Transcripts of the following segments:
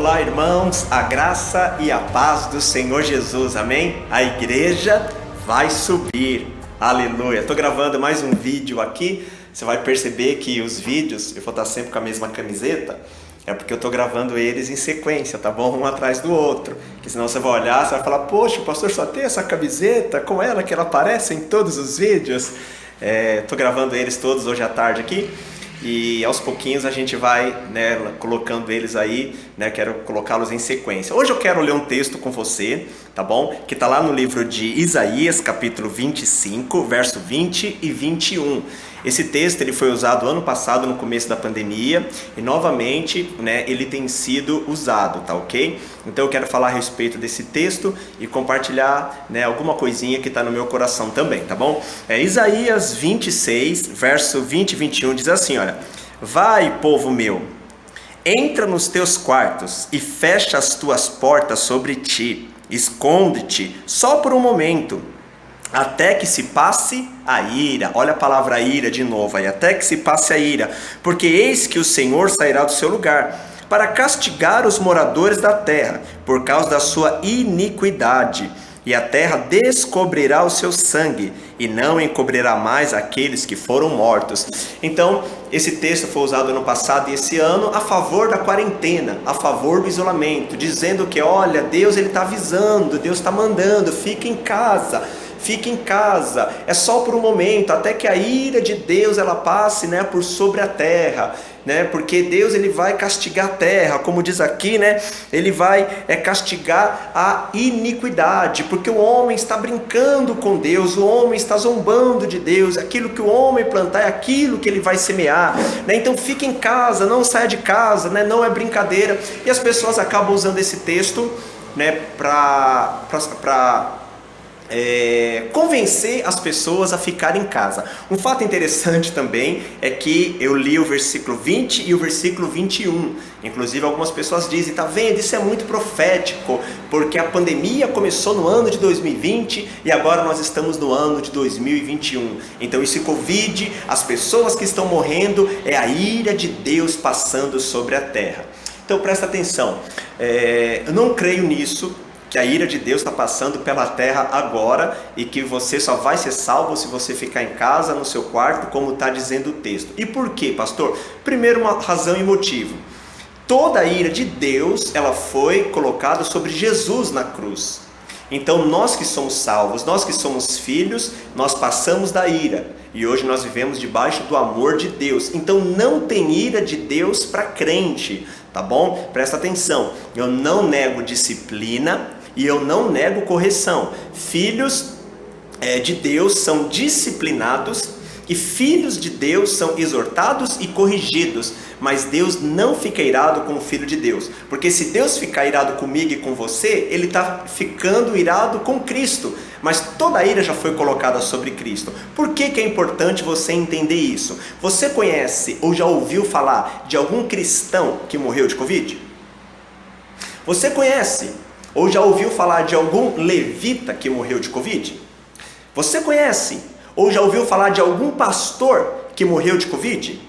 Olá, irmãos, a graça e a paz do Senhor Jesus, amém? A igreja vai subir, aleluia. Estou gravando mais um vídeo aqui. Você vai perceber que os vídeos, eu vou estar sempre com a mesma camiseta, é porque eu estou gravando eles em sequência, tá bom? Um atrás do outro, que senão você vai olhar, você vai falar, poxa, o pastor só tem essa camiseta, com ela que ela aparece em todos os vídeos. Estou gravando eles todos hoje à tarde aqui. E aos pouquinhos a gente vai, colocando eles aí, quero colocá-los em sequência. Hoje eu quero ler um texto com você, tá bom? Que está lá no livro de Isaías, capítulo 25, verso 20 e 21. Esse texto ele foi usado ano passado no começo da pandemia e novamente, ele tem sido usado, tá ok? Então eu quero falar a respeito desse texto e compartilhar, alguma coisinha que está no meu coração também, tá bom? Isaías 26, verso 20 e 21 diz assim, olha: Vai, povo meu, entra nos teus quartos e fecha as tuas portas sobre ti, esconde-te só por um momento, até que se passe a ira. Olha a palavra ira de novo aí, até que se passe a ira, porque eis que o Senhor sairá do seu lugar, para castigar os moradores da terra, por causa da sua iniquidade, e a terra descobrirá o seu sangue, e não encobrirá mais aqueles que foram mortos. Então, esse texto foi usado ano passado e esse ano a favor da quarentena, a favor do isolamento, dizendo que, olha, Deus está avisando, Deus está mandando, fique em casa, é só por um momento, até que a ira de Deus ela passe, por sobre a terra, porque Deus ele vai castigar a terra, como diz aqui, ele vai castigar a iniquidade, porque o homem está brincando com Deus, o homem está zombando de Deus, aquilo que o homem plantar é aquilo que ele vai semear, então fique em casa, não saia de casa, não é brincadeira, e as pessoas acabam usando esse texto, para convencer as pessoas a ficarem em casa. Um fato interessante também é que eu li o versículo 20 e o versículo 21. Inclusive algumas pessoas dizem, tá vendo, isso é muito profético, porque a pandemia começou no ano de 2020 e agora nós estamos no ano de 2021. Então esse Covid, as pessoas que estão morrendo, é a ira de Deus passando sobre a terra. Então presta atenção, eu não creio nisso, que a ira de Deus está passando pela terra agora e que você só vai ser salvo se você ficar em casa, no seu quarto, como está dizendo o texto. E por quê, pastor? Primeiro, uma razão e motivo. Toda a ira de Deus, ela foi colocada sobre Jesus na cruz. Então nós que somos salvos, nós que somos filhos, nós passamos da ira. E hoje nós vivemos debaixo do amor de Deus. Então não tem ira de Deus para crente, tá bom? Presta atenção, eu não nego disciplina e eu não nego correção. Filhos de Deus são disciplinados e filhos de Deus são exortados e corrigidos. Mas Deus não fica irado com o filho de Deus, porque se Deus ficar irado comigo e com você, Ele está ficando irado com Cristo, mas toda a ira já foi colocada sobre Cristo. Por que é importante você entender isso? Você conhece ou já ouviu falar de algum cristão que morreu de Covid? Você conhece ou já ouviu falar de algum levita que morreu de Covid? Você conhece ou já ouviu falar de algum pastor que morreu de Covid?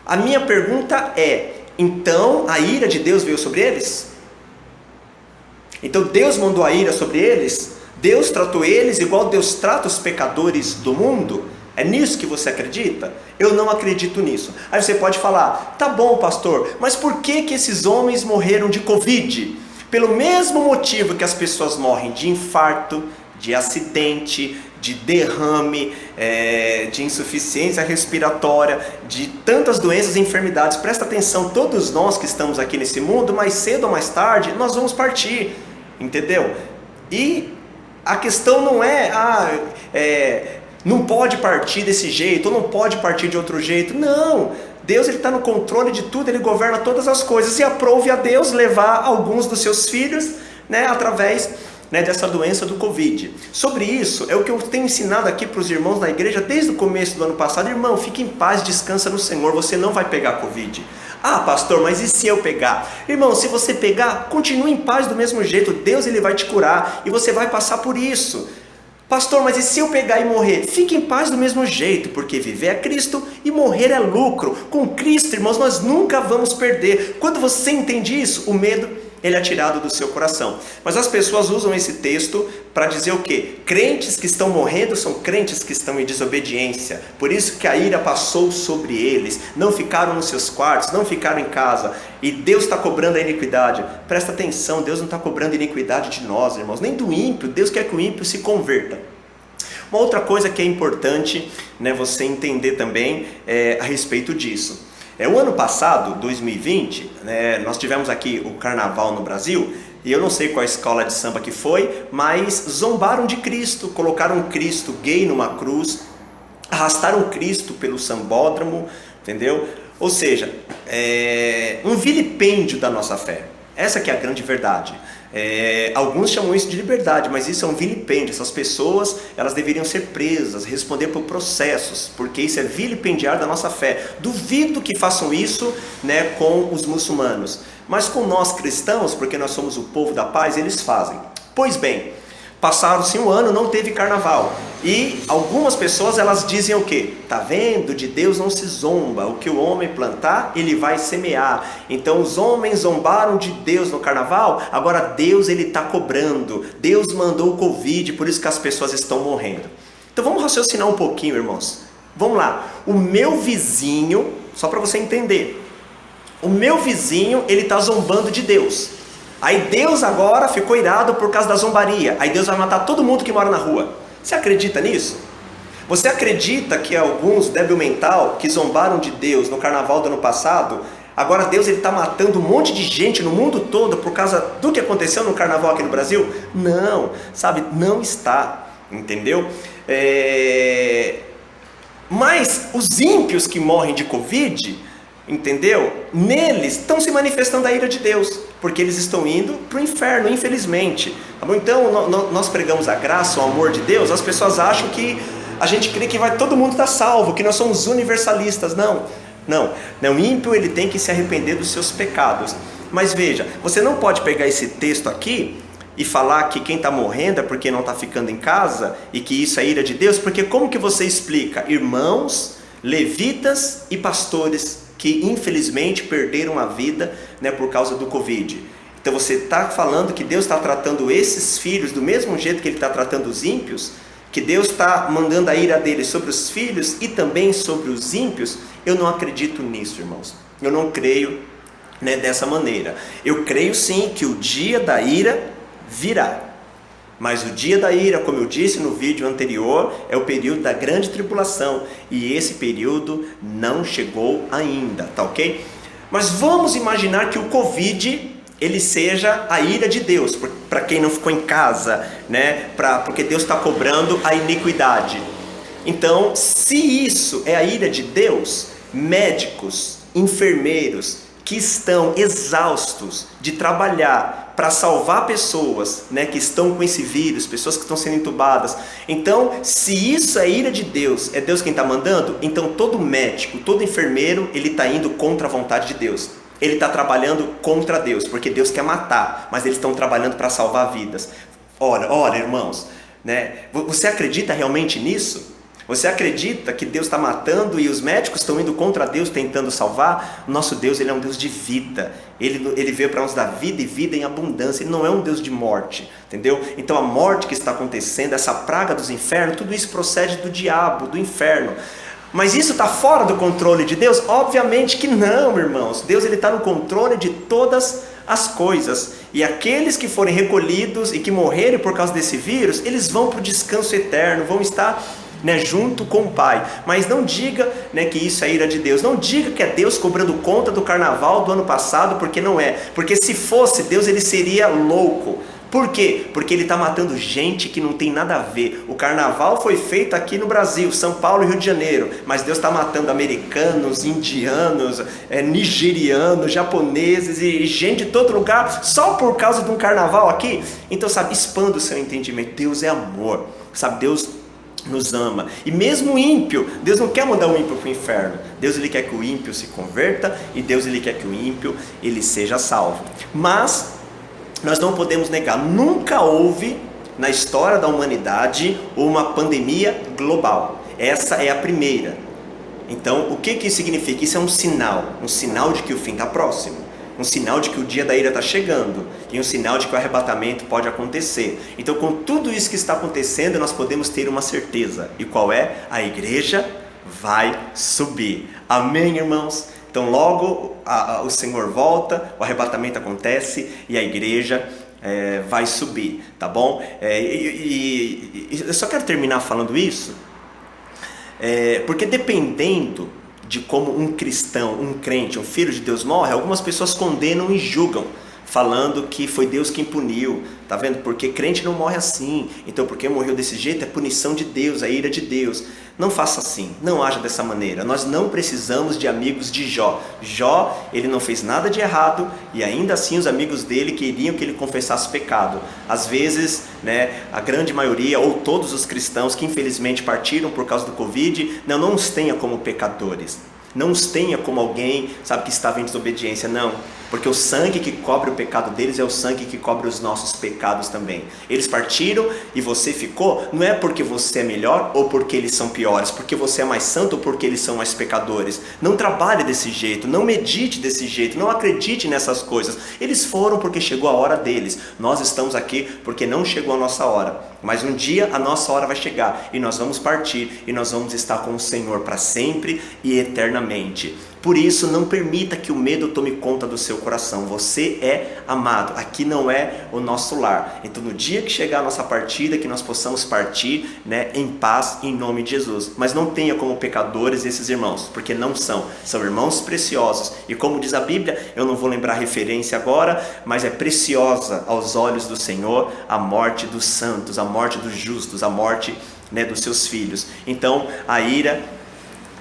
A minha pergunta é, então a ira de Deus veio sobre eles? Então Deus mandou a ira sobre eles? Deus tratou eles igual Deus trata os pecadores do mundo? É nisso que você acredita? Eu não acredito nisso. Aí você pode falar, tá bom, pastor, mas por que esses homens morreram de Covid? Pelo mesmo motivo que as pessoas morrem de infarto, de acidente, de derrame, de insuficiência respiratória, de tantas doenças e enfermidades. Presta atenção, todos nós que estamos aqui nesse mundo, mais cedo ou mais tarde, nós vamos partir, entendeu? E a questão não não pode partir desse jeito, ou não pode partir de outro jeito, não. Deus está no controle de tudo, Ele governa todas as coisas, e aprove a Deus levar alguns dos seus filhos, através dessa doença do Covid. Sobre isso, é o que eu tenho ensinado aqui para os irmãos na igreja desde o começo do ano passado. Irmão, fique em paz, descansa no Senhor, você não vai pegar Covid. Ah, pastor, mas e se eu pegar? Irmão, se você pegar, continue em paz do mesmo jeito, Deus ele vai te curar e você vai passar por isso. Pastor, mas e se eu pegar e morrer? Fique em paz do mesmo jeito, porque viver é Cristo e morrer é lucro. Com Cristo, irmãos, nós nunca vamos perder. Quando você entende isso, o medo, ele é tirado do seu coração. Mas as pessoas usam esse texto para dizer o quê? Crentes que estão morrendo são crentes que estão em desobediência. Por isso que a ira passou sobre eles. Não ficaram nos seus quartos, não ficaram em casa. E Deus está cobrando a iniquidade. Presta atenção, Deus não está cobrando a iniquidade de nós, irmãos, nem do ímpio. Deus quer que o ímpio se converta. Uma outra coisa que é importante, né, você entender também a respeito disso. O ano passado, 2020, né, nós tivemos aqui o carnaval no Brasil, e eu não sei qual escola de samba que foi, mas zombaram de Cristo, colocaram Cristo gay numa cruz, arrastaram Cristo pelo sambódromo, entendeu? Ou seja, um vilipêndio da nossa fé. Essa que é a grande verdade. Alguns chamam isso de liberdade, mas isso é um vilipêndio. Essas pessoas, elas deveriam ser presas, responder por processos, porque isso é vilipendiar da nossa fé. Duvido que façam isso, né, com os muçulmanos, mas com nós cristãos, porque nós somos o povo da paz, eles fazem. Pois bem, passaram-se um ano, não teve carnaval. E algumas pessoas, elas dizem o quê? Tá vendo? De Deus não se zomba. O que o homem plantar, ele vai semear. Então os homens zombaram de Deus no carnaval, agora Deus, ele está cobrando. Deus mandou o Covid, por isso que as pessoas estão morrendo. Então vamos raciocinar um pouquinho, irmãos. Vamos lá. O meu vizinho, só para você entender. O meu vizinho, ele está zombando de Deus. Aí Deus agora ficou irado por causa da zombaria. Aí Deus vai matar todo mundo que mora na rua. Você acredita nisso? Você acredita que alguns débil mental que zombaram de Deus no carnaval do ano passado, agora Deus está matando um monte de gente no mundo todo por causa do que aconteceu no carnaval aqui no Brasil? Não, sabe, não está, entendeu? Mas os ímpios que morrem de Covid, entendeu? Neles estão se manifestando a ira de Deus, porque eles estão indo para o inferno, infelizmente. Tá bom? Então nós pregamos a graça, o amor de Deus. As pessoas acham que a gente crê que todo mundo está salvo, que nós somos universalistas. Não. O ímpio, ele tem que se arrepender dos seus pecados. Mas veja, você não pode pegar esse texto aqui e falar que quem está morrendo é porque não está ficando em casa e que isso é ira de Deus, porque como que você explica? Irmãos, levitas e pastores que infelizmente perderam a vida, né, por causa do Covid. Então você está falando que Deus está tratando esses filhos do mesmo jeito que Ele está tratando os ímpios? Que Deus está mandando a ira dele sobre os filhos e também sobre os ímpios? Eu não acredito nisso, irmãos. Eu não creio, né, dessa maneira. Eu creio sim que o dia da ira virá. Mas o dia da ira, como eu disse no vídeo anterior, é o período da grande tribulação. E esse período não chegou ainda, tá ok? Mas vamos imaginar que o Covid, ele seja a ira de Deus, para quem não ficou em casa, né? Porque Deus está cobrando a iniquidade. Então, se isso é a ira de Deus, médicos, enfermeiros, que estão exaustos de trabalhar para salvar pessoas, né, que estão com esse vírus, pessoas que estão sendo entubadas. Então, se isso é ira de Deus, é Deus quem está mandando, então todo médico, todo enfermeiro, ele está indo contra a vontade de Deus. Ele está trabalhando contra Deus, porque Deus quer matar, mas eles estão trabalhando para salvar vidas. Ora, irmãos, né, você acredita realmente nisso? Você acredita que Deus está matando e os médicos estão indo contra Deus tentando salvar? O nosso Deus, ele é um Deus de vida. Ele veio para nos dar vida e vida em abundância. Ele não é um Deus de morte, entendeu? Então a morte que está acontecendo, essa praga dos infernos, tudo isso procede do diabo, do inferno. Mas isso está fora do controle de Deus? Obviamente que não, irmãos. Deus, ele está no controle de todas as coisas. E aqueles que forem recolhidos e que morrerem por causa desse vírus, eles vão para o descanso eterno, vão estar, né, junto com o Pai. Mas não diga, né, que isso é ira de Deus. Não diga que é Deus cobrando conta do carnaval do ano passado, porque não é. Porque se fosse Deus, ele seria louco. Por quê? Porque ele está matando gente que não tem nada a ver. O carnaval foi feito aqui no Brasil, São Paulo e Rio de Janeiro, mas Deus está matando americanos, indianos, nigerianos, japoneses e gente de todo lugar só por causa de um carnaval aqui. Então, sabe, expanda o seu entendimento. Deus é amor, sabe, Deus nos ama. E mesmo o ímpio, Deus não quer mandar o ímpio para o inferno. Deus, ele quer que o ímpio se converta e Deus, ele quer que o ímpio, ele seja salvo. Mas nós não podemos negar, nunca houve na história da humanidade uma pandemia global. Essa é a primeira. Então, o que isso significa? Isso é um sinal de que o fim está próximo. Um sinal de que o dia da ira está chegando e um sinal de que o arrebatamento pode acontecer. Então, com tudo isso que está acontecendo, nós podemos ter uma certeza. E qual é? A igreja vai subir. Amém, irmãos? Então, logo o Senhor volta, o arrebatamento acontece e a igreja vai subir, tá bom? Eu só quero terminar falando isso, porque dependendo de como um cristão, um crente, um filho de Deus morre, algumas pessoas condenam e julgam, falando que foi Deus quem puniu, tá vendo? Porque crente não morre assim, então porque morreu desse jeito é punição de Deus, a ira de Deus. Não faça assim, não haja dessa maneira. Nós não precisamos de amigos de Jó. Jó, ele não fez nada de errado e ainda assim os amigos dele queriam que ele confessasse pecado. Às vezes, a grande maioria ou todos os cristãos que infelizmente partiram por causa do Covid, não os tenha como pecadores. Não os tenha como alguém, que estava em desobediência, não. Porque o sangue que cobre o pecado deles é o sangue que cobre os nossos pecados também. Eles partiram e você ficou, não é porque você é melhor ou porque eles são piores, porque você é mais santo ou porque eles são mais pecadores. Não trabalhe desse jeito, não medite desse jeito, não acredite nessas coisas. Eles foram porque chegou a hora deles. Nós estamos aqui porque não chegou a nossa hora. Mas um dia a nossa hora vai chegar e nós vamos partir e nós vamos estar com o Senhor para sempre e eternamente. Por isso, não permita que o medo tome conta do seu coração. Você é amado. Aqui não é o nosso lar. Então, no dia que chegar a nossa partida, que nós possamos partir, em paz, em nome de Jesus. Mas não tenha como pecadores esses irmãos, porque não são. São irmãos preciosos. E como diz a Bíblia, eu não vou lembrar a referência agora, mas é preciosa aos olhos do Senhor a morte dos santos, a morte dos justos, a morte, dos seus filhos. Então, a ira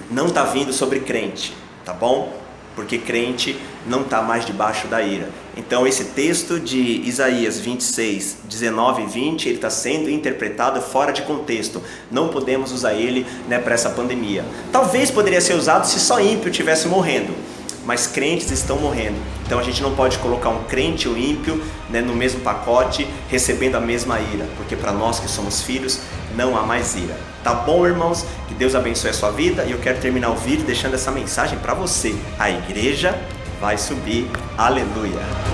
não está vindo sobre crente. Tá bom? Porque crente não está mais debaixo da ira. Então esse texto de Isaías 26, 19 e 20, ele está sendo interpretado fora de contexto. Não podemos usar ele para essa pandemia. Talvez poderia ser usado se só ímpio estivesse morrendo, mas crentes estão morrendo. Então a gente não pode colocar um crente ou ímpio no mesmo pacote, recebendo a mesma ira, porque para nós que somos filhos, não há mais ira. Tá bom, irmãos? Que Deus abençoe a sua vida e eu quero terminar o vídeo deixando essa mensagem para você. A igreja vai subir. Aleluia!